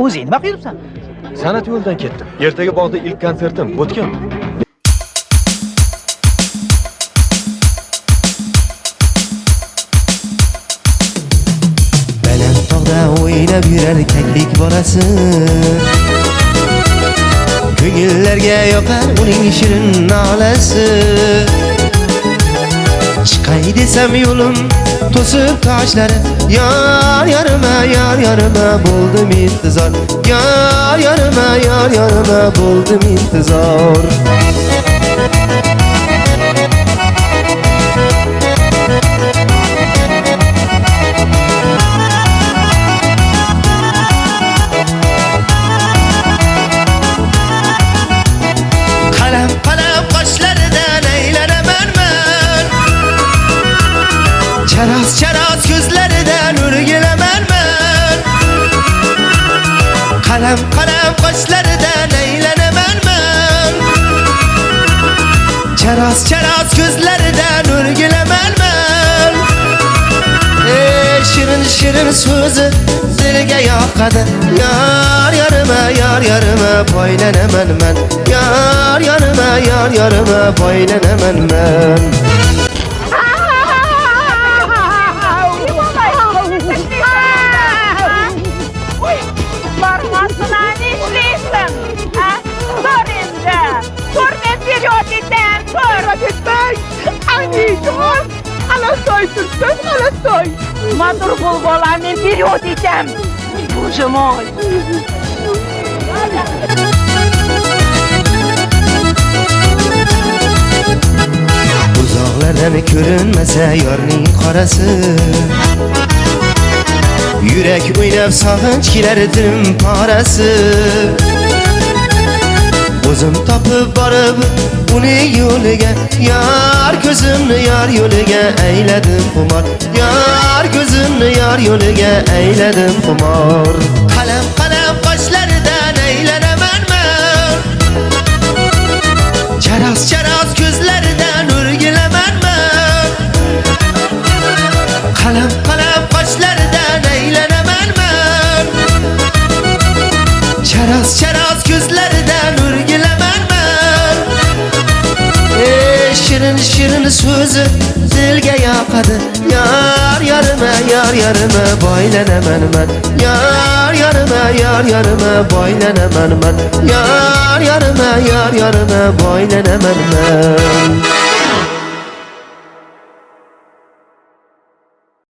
O'zing nima qilibsan? San'at yo'lidan ketdim. Ertaga bog'da ilk konsertim o'tgan. Baland tog'da o'ynab yurar kaklik bolasi. Ko'ngillarga yoqar uning shirin nolasi. Chiqay desam yo'lim to'sib toshlari. Yar yarima bo'ldim intizor. Yar yarima bo'ldim intizor. Qalam qoshlaridan aylanaman men. Charos ko'zlaridan o'rgilaman men. Qalam qoshlaridan aylanaman men. Charos ko'zlaridan o'rgilaman men. Shirin so'zi dilga yoqadi. Yar yarima boylanaman men. Yar yarima boylanaman men. Matur bulbullarni vперед etem. Bоже moj. Uzoqlardan ko'rinmasa yorning qorasi. Yurak o'ynab sog'inch kelar dilim porasi. O'zim topib borib uning yo'liga, yar ko'zimni yar yo'liga ayladim xumor. Yar ko'zimni yar yo'liga ayladim xumor. Qalam qoshlaridan aylanaman men. Charos ko'zlaridan o'rgilaman men. Qalam qoshlaridan aylanaman men. Charos ko'zlaridan o'rgilaman men. Shirin so'zi dilga yoqadi. Yar yarima boylanaman men. Yar yarima boylanaman men. Yar yarima boylanaman men.